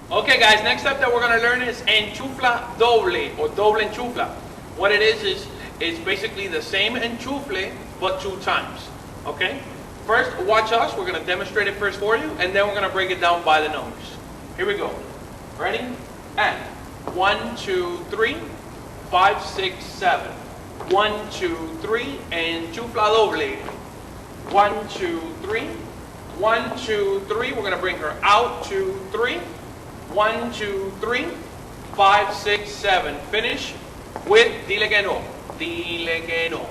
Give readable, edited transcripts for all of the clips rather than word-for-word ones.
Okay guys, next step that we're going to learn is Enchufle Doble or Doble Enchufle. What it is basically the same Enchufle but 2 times. Okay? First, watch us. We're going to demonstrate it first for you, and then we're going to break it down by the numbers. Here we go. Ready? And 1, 2, 3, 5, 6, 7. 1, 2, 3, Enchufle Doble. 1, 2, 3. 1, 2, 3. We're going to bring her out. 2, 3. 1, 2, 3, 5, 6, 7. Finish with dile que no. Dile que no.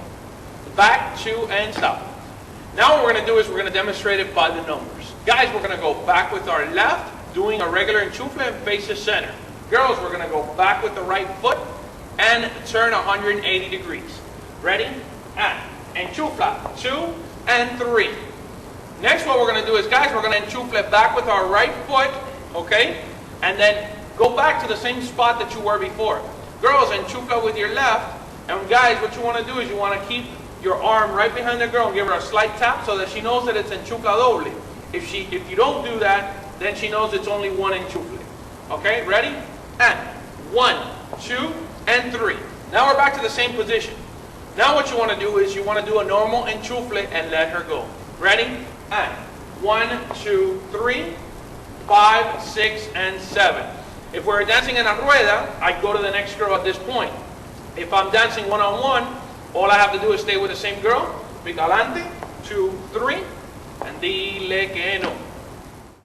Back, 2, and stop. Now what we're going to do is we're going to demonstrate it by the numbers. Guys, we're going to go back with our left, doing a regular enchufle and face the center. Girls, we're going to go back with the right foot and turn 180 degrees. Ready? And enchufle, 2 and 3. Next, what we're going to do is, guys, we're going to enchufle back with our right foot, okay? And then go back to the same spot that you were before. Girls, enchufle with your left. And guys, what you want to do is you want to keep your arm right behind the girl and give her a slight tap so that she knows that it's enchufle doble. If you don't do that, then she knows it's only 1 enchufle. Okay, ready? And 1, 2, and 3. Now we're back to the same position. Now what you want to do is you want to do a normal enchufle and let her go. Ready? And 1, 2, 3. 5, 6, and 7. If we're dancing in a rueda, I go to the next girl at this point. If I'm dancing one-on-one, all I have to do is stay with the same girl. Pick adelante, 2, 3, and dile que no.